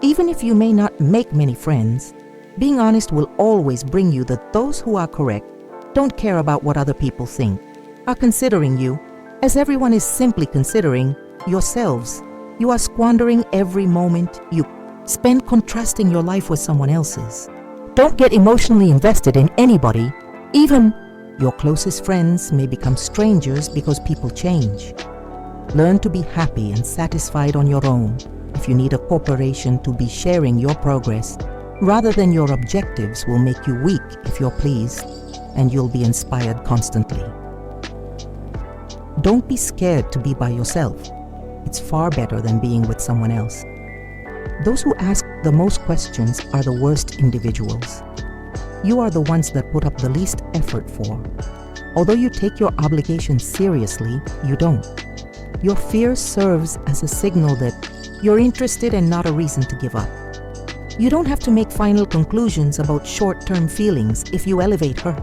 Even if you may not make many friends, being honest will always bring you that those who are correct don't care about what other people think, are considering you, as everyone is simply considering yourselves. You are squandering every moment you spend contrasting your life with someone else's. Don't get emotionally invested in anybody. Even your closest friends may become strangers because people change. Learn to be happy and satisfied on your own. If you need a corporation to be sharing your progress, rather than your objectives, will make you weak if you're pleased, and you'll be inspired constantly. Don't be scared to be by yourself. It's far better than being with someone else. Those who ask the most questions are the worst individuals. You are the ones that put up the least effort for. Although you take your obligations seriously, you don't. Your fear serves as a signal that you're interested and not a reason to give up. You don't have to make final conclusions about short-term feelings if you elevate her.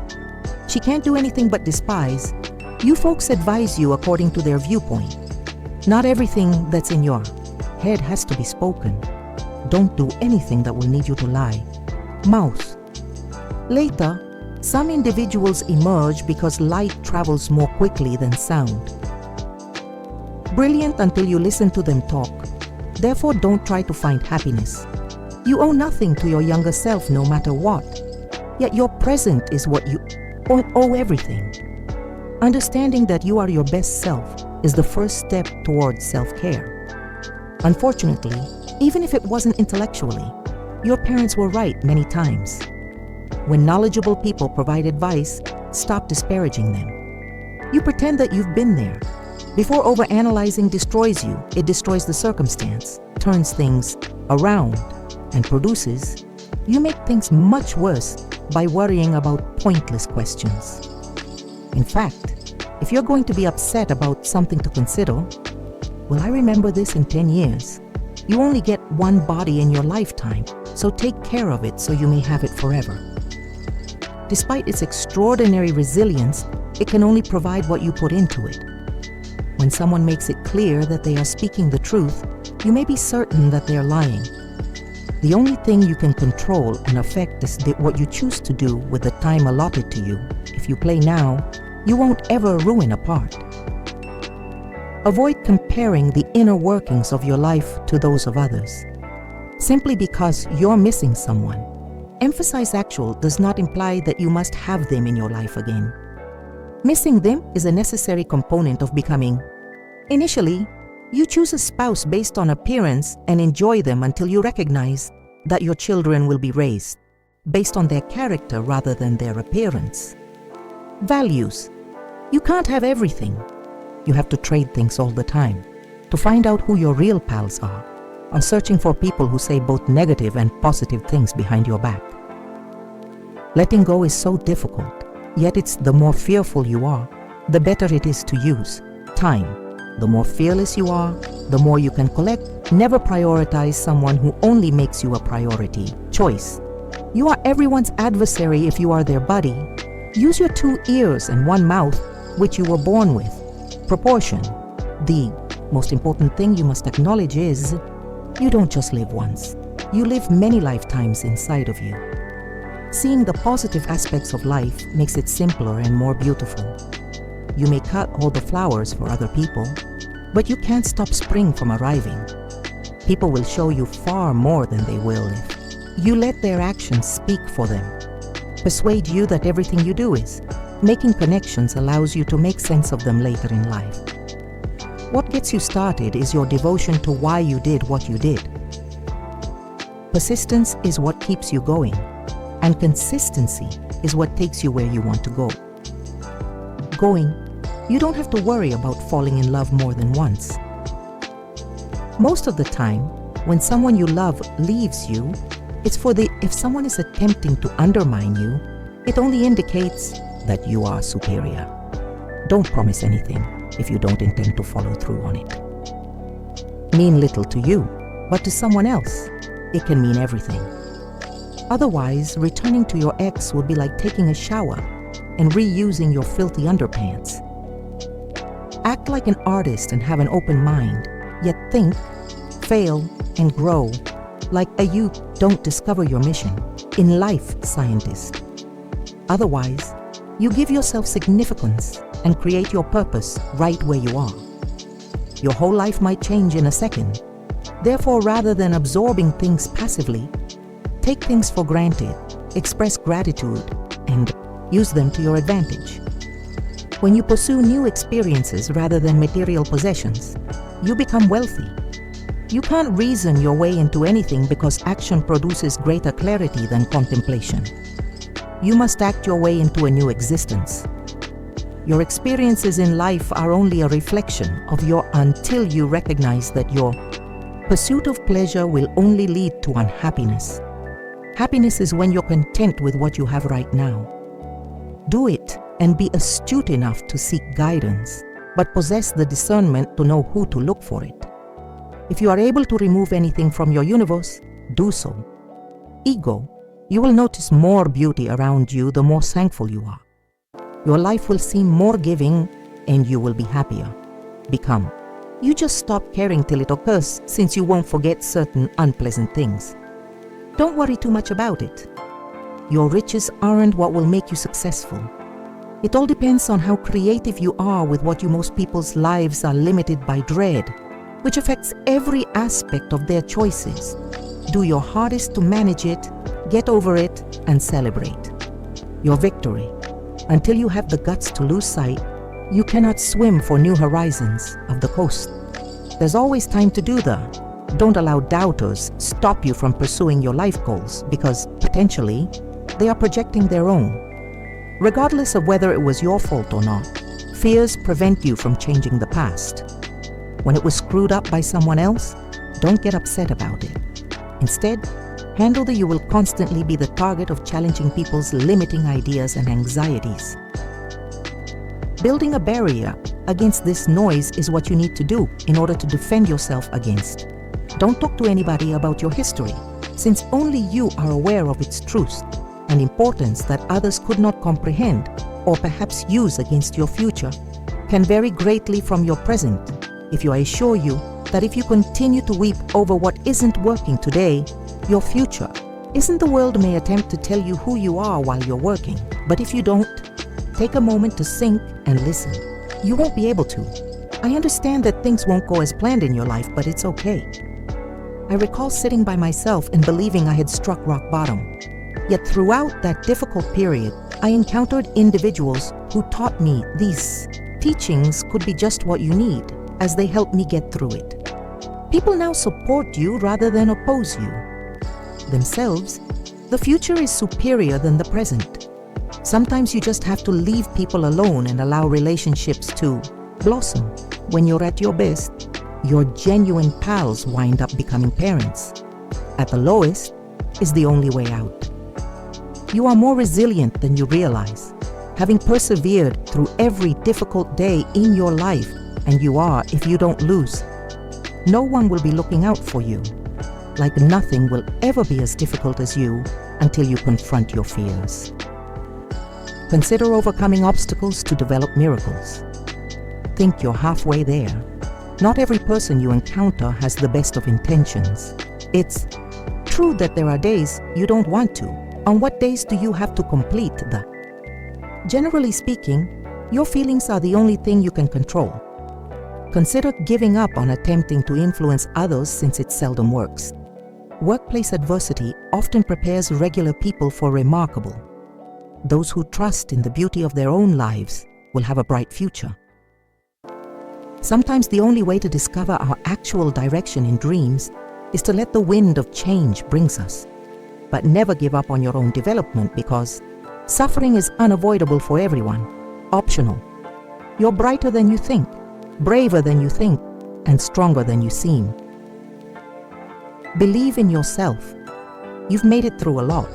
She can't do anything but despise. You folks advise you according to their viewpoint. Not everything that's in your head has to be spoken. Don't do anything that will need you to lie. Mouth. Later, some individuals emerge because light travels more quickly than sound. Brilliant until you listen to them talk. Therefore, don't try to find happiness. You owe nothing to your younger self no matter what. Yet your present is what you owe everything. Understanding that you are your best self is the first step towards self-care. Unfortunately, even if it wasn't intellectually, your parents were right many times. When knowledgeable people provide advice, stop disparaging them. You pretend that you've been there. Before overanalyzing destroys you, it destroys the circumstance, turns things around, and produces. You make things much worse by worrying about pointless questions. In fact, if you're going to be upset about something to consider, will I remember this in 10 years? You only get one body in your lifetime, so take care of it so you may have it forever. Despite its extraordinary resilience, it can only provide what you put into it. When someone makes it clear that they are speaking the truth, you may be certain that they are lying. The only thing you can control and affect is what you choose to do with the time allotted to you. If you play now, you won't ever ruin a part. Avoid comparing the inner workings of your life to those of others. Simply because you're missing someone, emphasize actual does not imply that you must have them in your life again. Missing them is a necessary component of becoming. Initially, you choose a spouse based on appearance and enjoy them until you recognize that your children will be raised based on their character rather than their appearance. Values. You can't have everything. You have to trade things all the time. To find out who your real pals are searching for people who say both negative and positive things behind your back. Letting go is so difficult, yet it's the more fearful you are, the better it is to use time. The more fearless you are, the more you can collect. Never prioritize someone who only makes you a priority. Choice. You are everyone's adversary if you are their buddy. Use your 2 ears and 1 mouth, which you were born with. Proportion. The most important thing you must acknowledge is, you don't just live once. You live many lifetimes inside of you. Seeing the positive aspects of life makes it simpler and more beautiful. You may cut all the flowers for other people, but you can't stop spring from arriving. People will show you far more than they will if you let their actions speak for them. Persuade you that everything you do is. Making connections allows you to make sense of them later in life. What gets you started is your devotion to why you did what you did. Persistence is what keeps you going, and consistency is what takes you where you want to go. Going, you don't have to worry about falling in love more than once. Most of the time, when someone you love leaves you, it's if someone is attempting to undermine you, it only indicates that you are superior. Don't promise anything if you don't intend to follow through on it. Mean little to you, but to someone else, it can mean everything. Otherwise, returning to your ex would be like taking a shower and reusing your filthy underpants. Act like an artist and have an open mind, yet think, fail, and grow. Like a youth, don't discover your mission. In life, scientist. Otherwise, you give yourself significance and create your purpose right where you are. Your whole life might change in a second. Therefore, rather than absorbing things passively, take things for granted, express gratitude, and use them to your advantage. When you pursue new experiences rather than material possessions, you become wealthy. You can't reason your way into anything because action produces greater clarity than contemplation. You must act your way into a new existence. Your experiences in life are only a reflection of your until you recognize that your pursuit of pleasure will only lead to unhappiness. Happiness is when you're content with what you have right now. Do it and be astute enough to seek guidance, but possess the discernment to know who to look for it. If you are able to remove anything from your universe, do so. Ego, you will notice more beauty around you the more thankful you are. Your life will seem more giving and you will be happier. Become. You just stop caring till it occurs, since you won't forget certain unpleasant things. Don't worry too much about it. Your riches aren't what will make you successful. It all depends on how creative you are with what most people's lives are limited by dread, which affects every aspect of their choices. Do your hardest to manage it, get over it, and celebrate your victory. Until you have the guts to lose sight, you cannot swim for new horizons of the coast. There's always time to do that. Don't allow doubters stop you from pursuing your life goals, because potentially they are projecting their own. Regardless of whether it was your fault or not, fears prevent you from changing the past. When it was screwed up by someone else, don't get upset about it. Instead, handle that you will constantly be the target of challenging people's limiting ideas and anxieties. Building a barrier against this noise is what you need to do in order to defend yourself against. Don't talk to anybody about your history, since only you are aware of its truth and importance that others could not comprehend or perhaps use against your future can vary greatly from your present. If I assure you that if you continue to weep over what isn't working today, your future isn't. The world may attempt to tell you who you are while you're working, but if you don't take a moment to think and listen, you won't be able to. I understand that things won't go as planned in your life, but it's okay. I recall sitting by myself and believing I had struck rock bottom. Yet throughout that difficult period, I encountered individuals who taught me these teachings could be just what you need, as they helped me get through it. People now support you rather than oppose you. Themselves, the future is superior than the present. Sometimes you just have to leave people alone and allow relationships to blossom. When you're at your best, your genuine pals wind up becoming parents. At the lowest is the only way out. You are more resilient than you realize, having persevered through every difficult day in your life, and you are if you don't lose. No one will be looking out for you. Like nothing will ever be as difficult as you until you confront your fears. Consider overcoming obstacles to develop miracles. Think you're halfway there. Not every person you encounter has the best of intentions. It's true that there are days you don't want to. On what days do you have to complete the? Generally speaking, your feelings are the only thing you can control. Consider giving up on attempting to influence others, since it seldom works. Workplace adversity often prepares regular people for remarkable. Those who trust in the beauty of their own lives will have a bright future. Sometimes the only way to discover our actual direction in dreams is to let the wind of change bring us. But never give up on your own development, because suffering is unavoidable for everyone, optional. You're brighter than you think, braver than you think, and stronger than you seem. Believe in yourself. You've made it through a lot.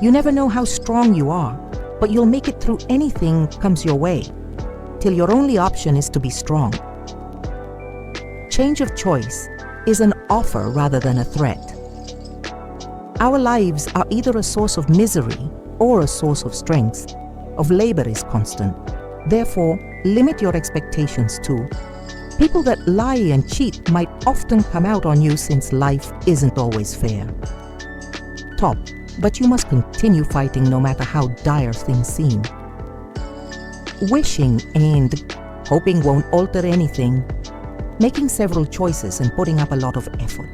You never know how strong you are, but you'll make it through anything comes your way, till your only option is to be strong. Change of choice is an offer rather than a threat. Our lives are either a source of misery or a source of strength. Of labor is constant. Therefore, limit your expectations to People that lie and cheat might often come out on you since life isn't always fair. Top, but you must continue fighting no matter how dire things seem. Wishing and hoping won't alter anything. Making several choices and putting up a lot of effort.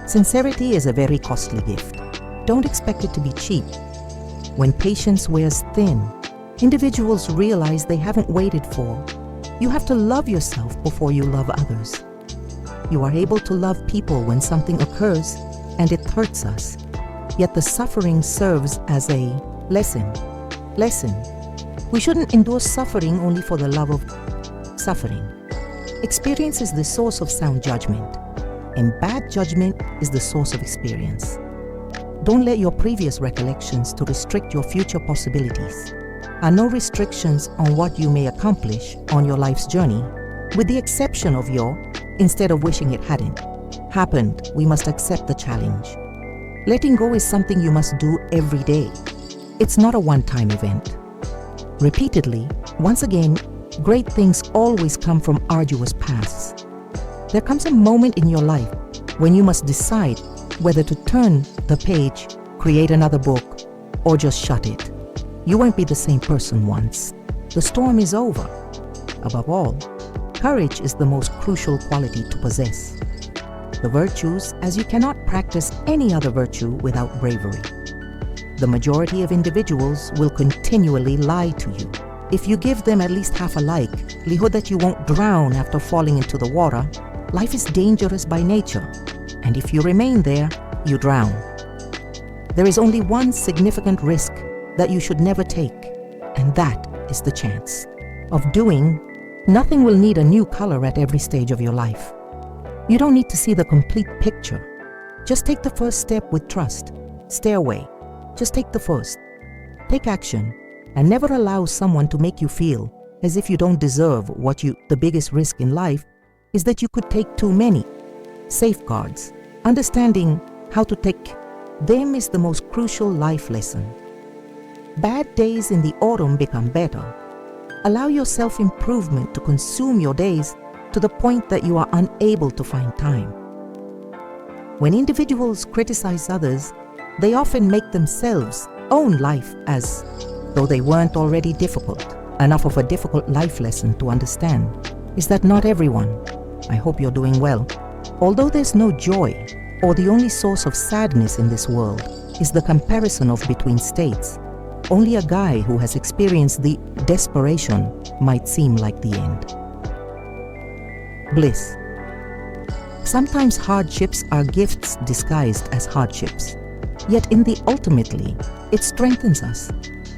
Sincerity is a very costly gift. Don't expect it to be cheap. When patience wears thin, individuals realize they haven't waited for. You have to love yourself before you love others. You are able to love people when something occurs and it hurts us. Yet the suffering serves as a lesson. We shouldn't endure suffering only for the love of suffering. Experience is the source of sound judgment, and bad judgment is the source of experience. Don't let your previous recollections to restrict your future possibilities. Are no restrictions on what you may accomplish on your life's journey, with the exception of instead of wishing it hadn't happened, we must accept the challenge. Letting go is something you must do every day. It's not a one-time event. Repeatedly, once again, great things always come from arduous paths. There comes a moment in your life when you must decide whether to turn the page, create another book, or just shut it. You won't be the same person once. The storm is over. Above all, courage is the most crucial quality to possess. The virtues, as you cannot practice any other virtue without bravery. The majority of individuals will continually lie to you. If you give them at least half a likelihood that you won't drown after falling into the water, life is dangerous by nature, and if you remain there, you drown. There is only one significant risk that you should never take, and that is the chance of doing. Nothing will need a new color at every stage of your life. You don't need to see the complete picture. Just take the first step with trust. Stay away. Just take the first. Take action, and never allow someone to make you feel as if you don't deserve the biggest risk in life is that you could take too many. Safeguards. Understanding how to take them is the most crucial life lesson. Bad days in the autumn become better. Allow your self-improvement to consume your days to the point that you are unable to find time. When individuals criticize others, they often make themselves own life as though they weren't already difficult. Enough of a difficult life lesson to understand is that not everyone, I hope you're doing well, although there's no joy or the only source of sadness in this world is the comparison of between states. Only a guy who has experienced the desperation might seem like the end. Bliss. Sometimes hardships are gifts disguised as hardships. Yet in the ultimately, it strengthens us,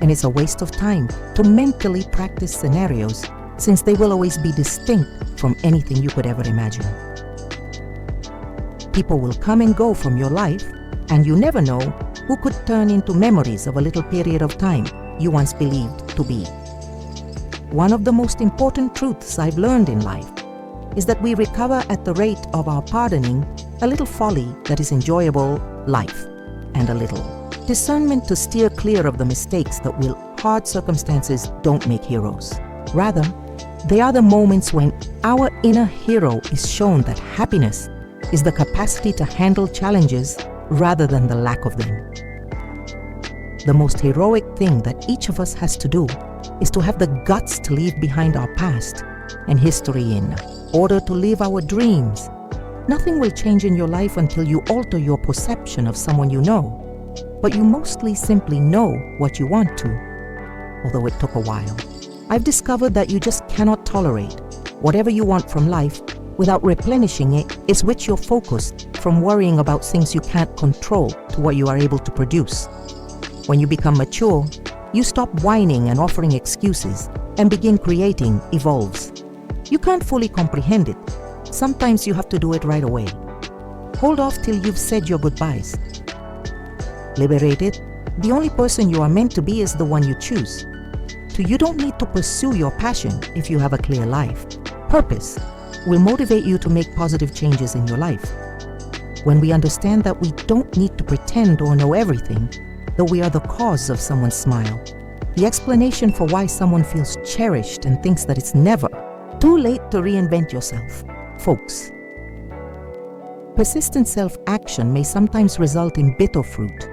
and it's a waste of time to mentally practice scenarios since they will always be distinct from anything you could ever imagine. People will come and go from your life, and you never know who could turn into memories of a little period of time you once believed to be. One of the most important truths I've learned in life is that we recover at the rate of our pardoning a little folly that is enjoyable life, and a little discernment to steer clear of the mistakes that hard circumstances don't make heroes. Rather, they are the moments when our inner hero is shown that happiness is the capacity to handle challenges rather than the lack of them. The most heroic thing that each of us has to do is to have the guts to leave behind our past and history in order to live our dreams. Nothing will change in your life until you alter your perception of someone you know, but you mostly simply know what you want to, although it took a while. I've discovered that you just cannot tolerate whatever you want from life without replenishing it, is which you're focused from worrying about things you can't control to what you are able to produce. When you become mature, you stop whining and offering excuses and begin creating evolves. You can't fully comprehend it. Sometimes you have to do it right away. Hold off till you've said your goodbyes. Liberated, the only person you are meant to be is the one you choose. So you don't need to pursue your passion if you have a clear life. Purpose will motivate you to make positive changes in your life. When we understand that we don't need to pretend or know everything, though we are the cause of someone's smile, the explanation for why someone feels cherished and thinks that it's never Too late to reinvent yourself, folks. Persistent self-action may sometimes result in bitter fruit.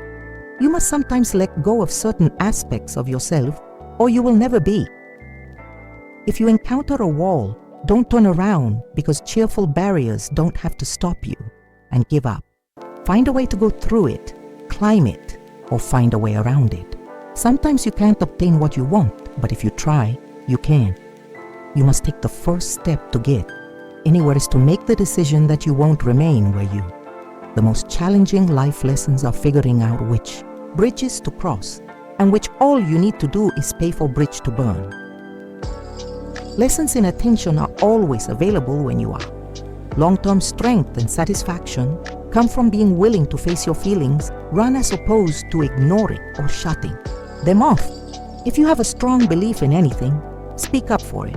You must sometimes let go of certain aspects of yourself, or you will never be. If you encounter a wall, don't turn around, because cheerful barriers don't have to stop you, and give up. Find a way to go through it, climb it, or find a way around it. Sometimes you can't obtain what you want, but if you try, you can. You must take the first step to get. Anywhere is to make the decision that you won't remain where you. The most challenging life lessons are figuring out which bridges to cross, and which all you need to do is pay for bridge to burn. Lessons in attention are always available when you are. Long-term strength and satisfaction come from being willing to face your feelings, run as opposed to ignoring or shutting them off. If you have a strong belief in anything, speak up for it.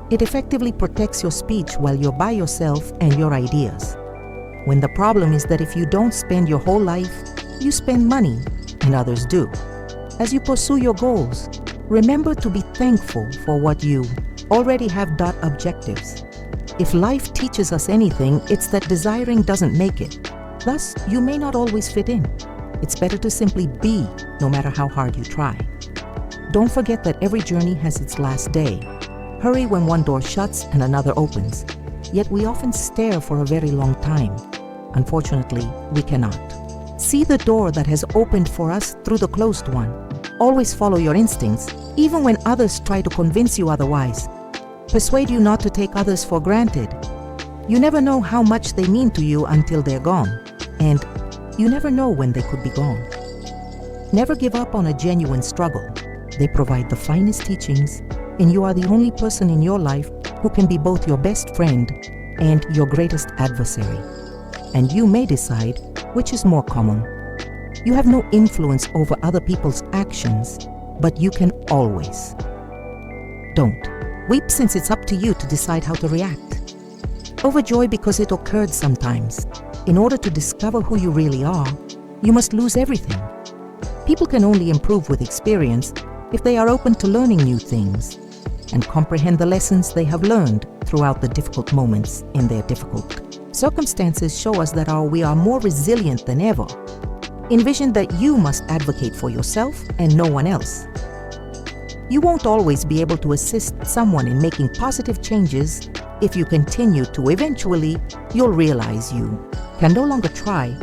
It effectively protects your speech while you're by yourself and your ideas. When the problem is that if you don't spend your whole life, you spend money, and others do. As you pursue your goals, remember to be thankful for what you already have. Objectives. If life teaches us anything, it's that desiring doesn't make it. Thus, you may not always fit in. It's better to simply be, no matter how hard you try. Don't forget that every journey has its last day. Hurry when one door shuts and another opens. Yet we often stare for a very long time. Unfortunately, we cannot. See the door that has opened for us through the closed one. Always follow your instincts, even when others try to convince you otherwise. Persuade you not to take others for granted. You never know how much they mean to you until they're gone, and you never know when they could be gone. Never give up on a genuine struggle. They provide the finest teachings, and you are the only person in your life who can be both your best friend and your greatest adversary. And you may decide which is more common. You have no influence over other people's actions, but you can always. Don't weep, since it's up to you to decide how to react. Overjoy because it occurred sometimes. In order to discover who you really are, you must lose everything. People can only improve with experience if they are open to learning new things and comprehend the lessons they have learned throughout the difficult moments in their difficult circumstances. Show us that we are more resilient than ever. Envision that you must advocate for yourself and no one else. You won't always be able to assist someone in making positive changes. If you continue to, eventually you'll realize you can no longer try,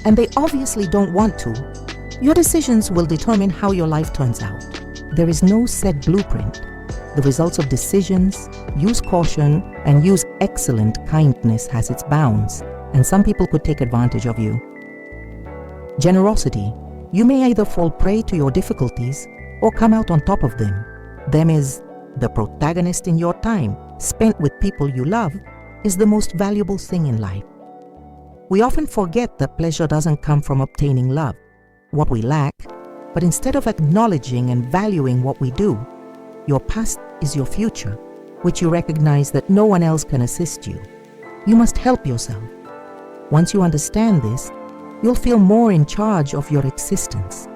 and they obviously don't want to. Your decisions will determine how your life turns out. There is no set blueprint. The results of decisions, use caution, and use excellent kindness has its bounds, and some people could take advantage of you. Generosity. You may either fall prey to your difficulties or come out on top of them. Them is the protagonist in your time spent with people you love is the most valuable thing in life. We often forget that pleasure doesn't come from obtaining love, what we lack, but instead of acknowledging and valuing what we do. Your past is your future, which you recognize that no one else can assist you. You must help yourself. Once you understand this, you'll feel more in charge of your existence.